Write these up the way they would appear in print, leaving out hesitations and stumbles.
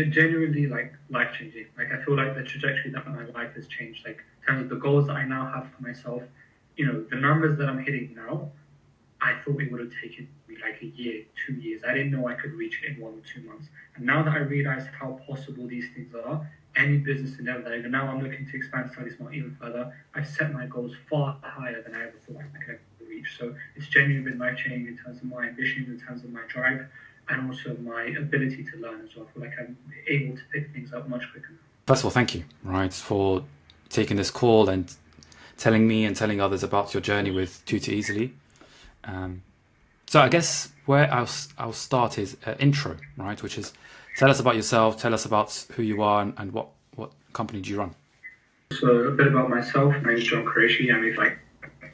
genuinely like life changing. Like I feel like the trajectory that my life has changed. Like in terms of the goals that I now have for myself, the numbers that I'm hitting now, I thought it would have taken me like a year, 2 years. I didn't know I could reach it in 1 or 2 months. And now that I realize how possible these things are, any business endeavor that even now I'm looking to expand Study Smart even further, I've set my goals far higher than I ever thought I could ever reach. So it's genuinely been life changing in terms of my ambitions, in terms of my drive, and also my ability to learn as well. I feel like I'm able to pick things up much quicker. First of all, thank you, right, for taking this call and telling me and telling others about your Of journey course. with Tutor Easily. Um, so I guess where I'll start is intro, right, which is tell us about yourself, tell us about who you are and what company do you run. So a bit about myself. My name is John Qureshi. I'm with like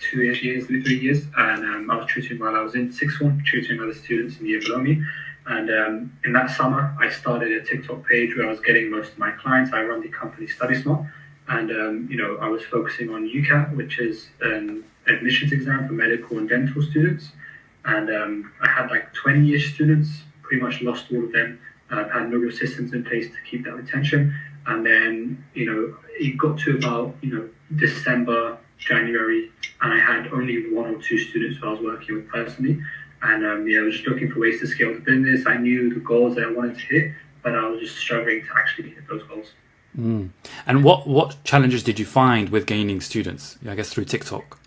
2 years, 3 years, and I was tutoring while I was in sixth form, tutoring other students in the year below me. And in that summer, I started a TikTok page where I was getting most of my clients. I run the company Study Smart, and I was focusing on UCAT, which is an admissions exam for medical and dental students. And I had like 20-ish students, pretty much lost all of them. Had no real systems in place to keep that retention. And then, it got to about, December, January, and I had only 1 or 2 students who I was working with personally. And I was just looking for ways to scale the business. I knew the goals that I wanted to hit, but I was just struggling to actually hit those goals. Mm. And what challenges did you find with gaining students? I guess through TikTok.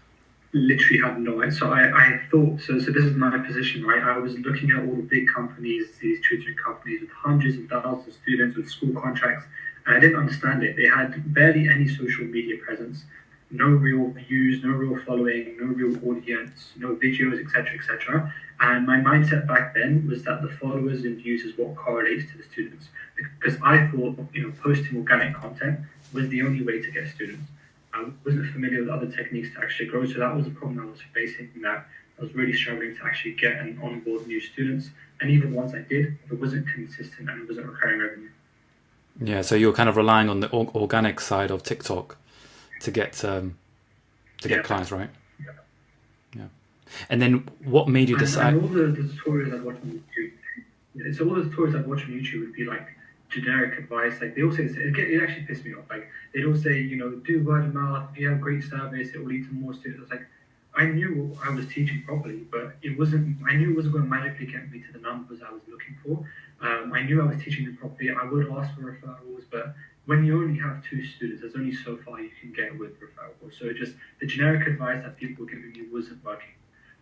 Literally had no idea. So I thought, so this is my position, right? I was looking at all the big companies, these tutoring companies with hundreds of thousands of students with school contracts, and I didn't understand it. They had barely any social media presence, no real views, no real following, no real audience, no videos, etc., etc. And my mindset back then was that the followers and views is what correlates to the students, because I thought, posting organic content was the only way to get students. I wasn't familiar with other techniques to actually grow. So that was a problem I was facing, that I was really struggling to actually get and onboard new students. And even once I did, it wasn't consistent and it wasn't recurring revenue. Yeah, so you're kind of relying on the organic side of TikTok to get Yeah. clients, right? Yeah. And then what made you And decide? all the tutorials I'd watch on YouTube, yeah, so all the tutorials I'd watch on YouTube would be like generic advice. Like they all say, it actually pissed me off. Like they'd all say, do word of mouth. If you have great service, it will lead to more students. I was like, I knew I was teaching properly, but it wasn't. I knew it wasn't going to magically get me to the numbers I was looking for. I knew I was teaching them properly. I would ask for referrals, but when you only have 2 students, there's only so far you can get with referrals. So just the generic advice that people were giving me wasn't working.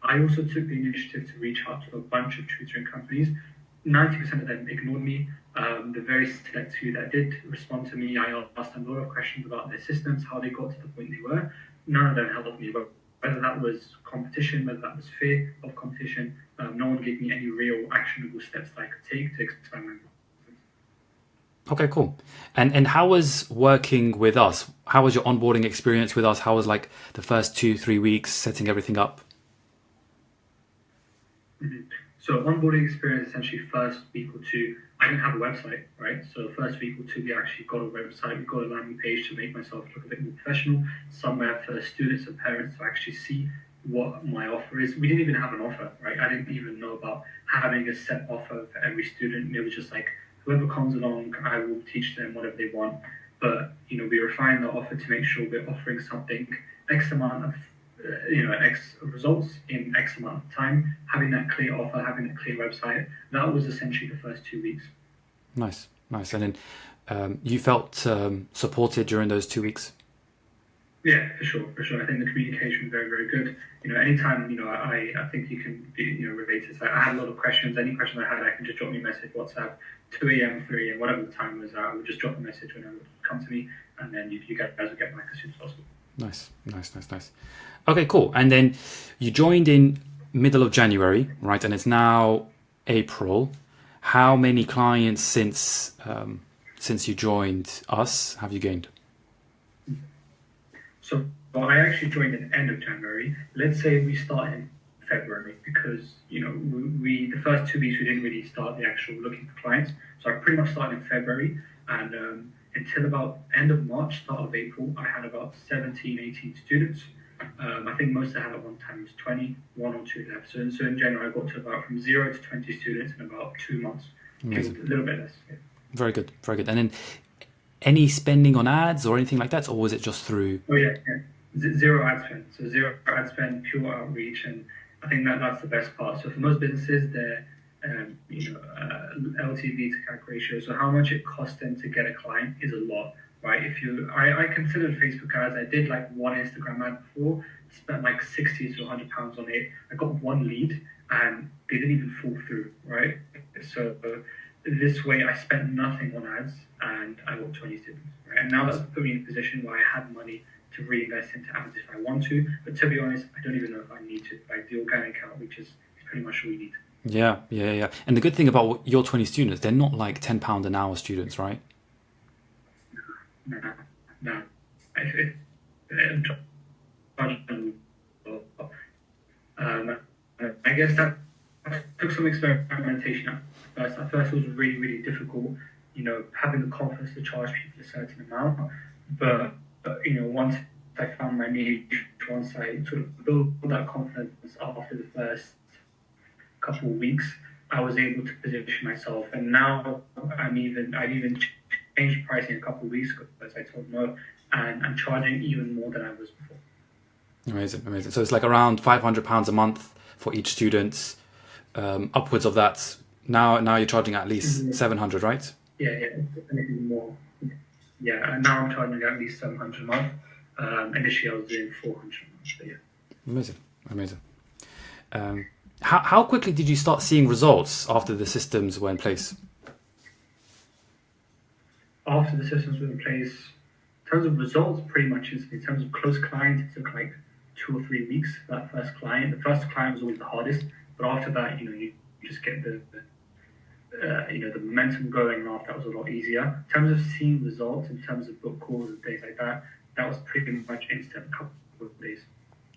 I also took the initiative to reach out to a bunch of tutoring companies. 90% of them ignored me. The very select few that did respond to me, I asked them a lot of questions about their systems, how they got to the point they were. None of them helped me, but whether that was competition, whether that was fear of competition, no one gave me any real actionable steps that I could take to expand my business. Okay, cool. And how was working with us? How was your onboarding experience with us? How was like the first 2, 3 weeks setting everything up? Mhm. So onboarding experience, essentially first week or two, I didn't have a website, right? So first week or two, we actually got a website, we got a landing page to make myself look a bit more professional, somewhere for students and parents to actually see what my offer is. We didn't even have an offer, right? I didn't even know about having a set offer for every student. It was just like whoever comes along, I will teach them whatever they want. But we refine the offer to make sure we're offering something X amount of X results in X amount of time, having that clear offer, having that clear website. That was essentially the first 2 weeks. Nice, nice. And then you felt supported during those 2 weeks. Yeah, for sure, for sure. I think the communication was very, very good. Anytime, I think you can be, related. So I had a lot of questions. Any questions I had, I can just drop me a message, WhatsApp, 2 a.m., 3 a.m., whatever the time was. I would just drop a message whenever it would come to me, and then you guys would get back as soon as possible. Nice, nice, nice, nice. Okay, cool. And then you joined in middle of January, right? And it's now April. How many clients since you joined us have you gained? So I actually joined at the end of January. Let's say we start in February because we the first 2 weeks we didn't really start the actual looking for clients. So I pretty much started in February, and until about end of March, start of April, I had about 17, 18 students. I think most I had at one time was 20, 1 or 2 left. So in general, I got to about from 0 to 20 students in about 2 months, maybe Amazing. a little bit less. Yeah. Very good, very good. And then any spending on ads or anything like that, or was it just through? Oh yeah, yeah. Zero ad spend. So zero ad spend, pure outreach, and I think that that's the best part. So for most businesses, their LTV to CAC ratio, so how much it costs them to get a client, is a lot, right? If you, I considered Facebook ads. I did like one Instagram ad before, spent like 60 to £100 on it. I got one lead, and they didn't even fall through, right? So this way, I spent nothing on ads, and I got 20 students, right? And now that's put me in a position where I have money to reinvest into ads if I want to. But to be honest, I don't even know if I need to. Like the organic outreach is pretty much all we need. Yeah, yeah, yeah. And the good thing about your 20 students, they're not like £10 an hour students, right? No, no. I'm I guess that took some experimentation at first. At first, it was really, really difficult, having the confidence to charge people a certain amount. But once I found my niche, once I sort of built that confidence after the first couple of weeks, I was able to position myself. And now I've even changed pricing a couple of weeks ago, as I told Mo, and I'm charging even more than I was before. Amazing, amazing. So it's like around £500 a month for each student, upwards of that. Now you're charging at least 700, right? Yeah, anything more. Yeah, and now I'm charging at least 700 a month. Initially, I was doing 400 a month. But yeah. Amazing, amazing. How quickly did you start seeing results after the systems were in place? After the systems were in place, in terms of results, pretty much in terms of close clients, it took like 2 or 3 weeks for that first client. The first client was always the hardest, but after that, you just get the momentum going, and after that was a lot easier. In terms of seeing results, in terms of book calls and things like that, that was pretty much instant, a couple of days.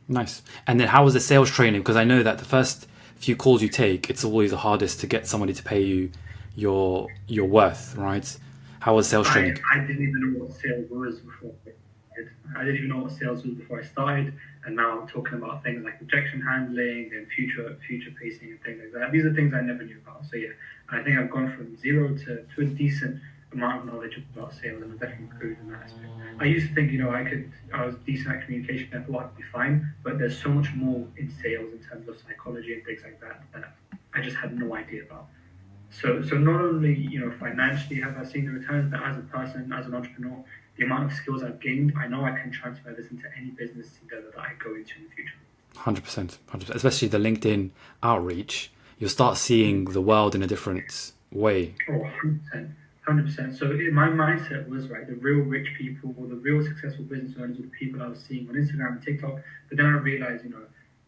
Nice. And then how was the sales training? Because I know that the first few calls you take, it's always the hardest to get somebody to pay you your worth, right? How was sales training? I didn't even know what sales was before. I didn't even know what sales was before I started, and now I'm talking about things like objection handling and future facing and things like that. These are things I never knew about. So yeah, I think I've gone from zero to a decent amount of knowledge about sales, and I've definitely improved in that aspect. I used to think, I was decent at communication. I thought I'd be fine, but there's so much more in sales in terms of psychology and things like that that I just had no idea about. So not only financially have I seen the returns, but as a person, as an entrepreneur, the amount of skills I've gained, I know I can transfer this into any business endeavor that I go into in the future. 100%, 100%. Especially the LinkedIn outreach, you'll start seeing the world in a different way. Oh, 100%. 100%. So my mindset was, right, the real rich people, or the real successful business owners, were the people I was seeing on Instagram and TikTok. But then I realized,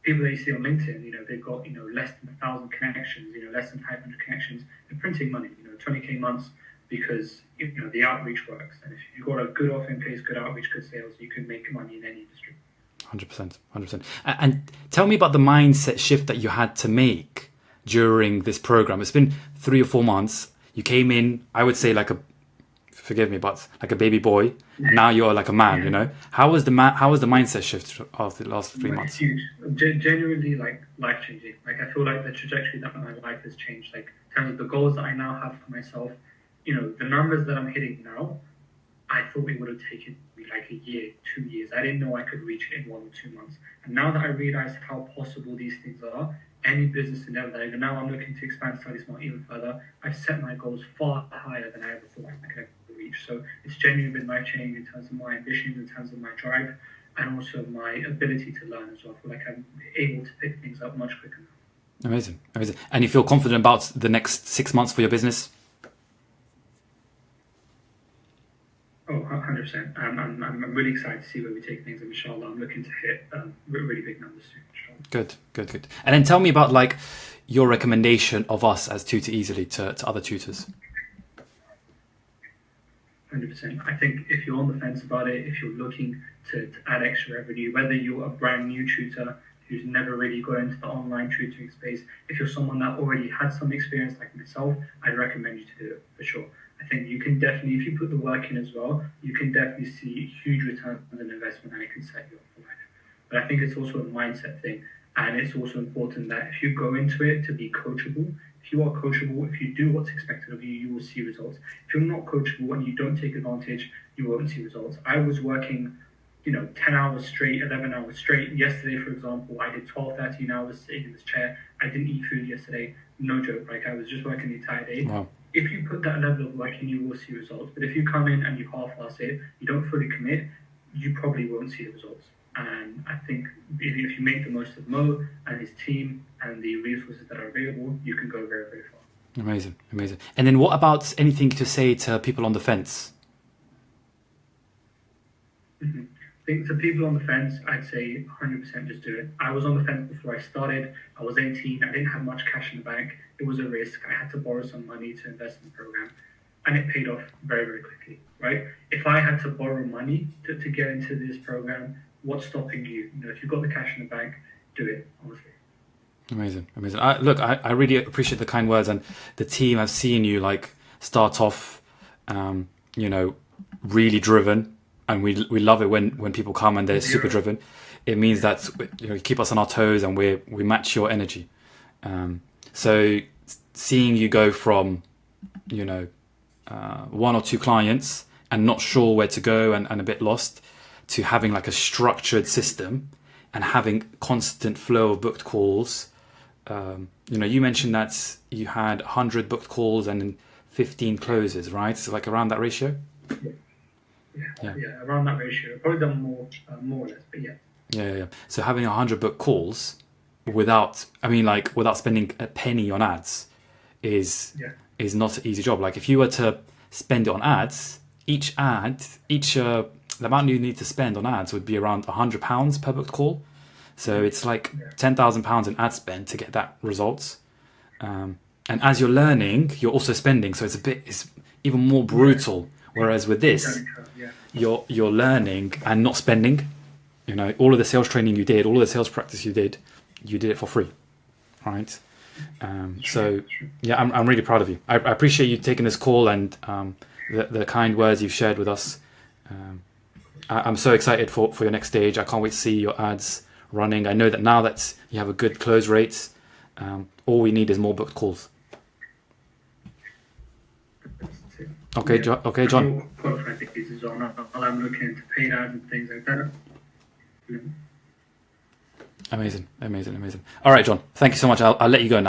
people that you see on LinkedIn, they've got, less than 1,000 connections, less than 500 connections. They're printing money, 20K months, because, the outreach works. And if you've got a good offer in place, good outreach, good sales, you can make money in any industry. 100%, 100%. And tell me about the mindset shift that you had to make during this program. It's been 3 or 4 months. You came in, I would say, forgive me, but like a baby boy, and now you're like a man. How was the mindset shift of the last 3 months? Huge, genuinely, like, life changing. Like, I feel like the trajectory that my life has changed. Like, in terms of the goals that I now have for myself, the numbers that I'm hitting now, I thought it would have taken me like a year, 2 years. I didn't know I could reach it in 1 or 2 months. And now that I realize how possible these things are, any business endeavor that even now I'm looking to expand Study Smart even further, I've set my goals far higher than I ever thought I could ever reach. So it's genuinely been life changing in terms of my ambitions, in terms of my drive, and also my ability to learn as well. I feel like I'm able to pick things up much quicker now. Amazing, amazing. And you feel confident about the next 6 months for your business? Oh, 100%. I'm really excited to see where we take things, and inshallah, I'm looking to hit really big numbers soon. Good. And then tell me about your recommendation of us as Tutor Easily to other tutors. 100%. I think if you're on the fence about it, if you're looking to add extra revenue, whether you're a brand new tutor who's never really got into the online tutoring space, if you're someone that already had some experience like myself, I'd recommend you to do it for sure. I think you can definitely, if you put the work in as well, you can definitely see huge returns on investment, and it can set you up for life. But I think it's also a mindset thing. And it's also important that if you go into it to be coachable, If you are coachable, if you do what's expected of you, you will see results. If you're not coachable and you don't take advantage, you won't see results. I was working, 10 hours straight, 11 hours straight. Yesterday, for example, I did 12, 13 hours sitting in this chair. I didn't eat food yesterday. No joke. Like, I was just working the entire day. Wow. If you put that level of work in, you will see results. But if you come in and you half-ass it, you don't fully commit, you probably won't see the results. And I think if you make the most of Mo and his team and the resources that are available, you can go very, very far. Amazing, amazing. And then what about anything to say to people on the fence? I think to people on the fence, I'd say 100% just do it. I was on the fence before I started. I was 18. I didn't have much cash in the bank. It was a risk. I had to borrow some money to invest in the program. And it paid off very, very quickly, right? If I had to borrow money to get into this program, what's stopping you? If you've got the cash in the bank, do it, honestly. Amazing, amazing. I really appreciate the kind words, and the team. I've seen you start off, really driven, and we love it when people come and they're super driven. It means that you keep us on our toes, and we match your energy. So seeing you go from, one or two clients and not sure where to go and a bit lost, to having a structured system and having constant flow of booked calls. You mentioned that you had 100 booked calls and 15 closes, right? So around that ratio? Yeah, around that ratio. Probably done more or less, but yeah. Yeah. So having 100 booked calls without spending a penny on ads is not an easy job. If you were to spend it on ads, the amount you need to spend on ads would be around £100 per booked call. So it's £10,000 in ad spend to get that results. And as you're learning, you're also spending. So it's even more brutal. Whereas with this, you're learning and not spending. All of the sales training you did, all of the sales practice you did it for free, right? So yeah, I'm really proud of you. I appreciate you taking this call and the kind words you've shared with us. I'm so excited for your next stage. I can't wait to see your ads running. I know that now that you have a good close rates, all we need is more booked calls. Okay, okay, John. I'm looking into paid ads and things like that. Amazing. All right, John. Thank you so much. I'll let you go now.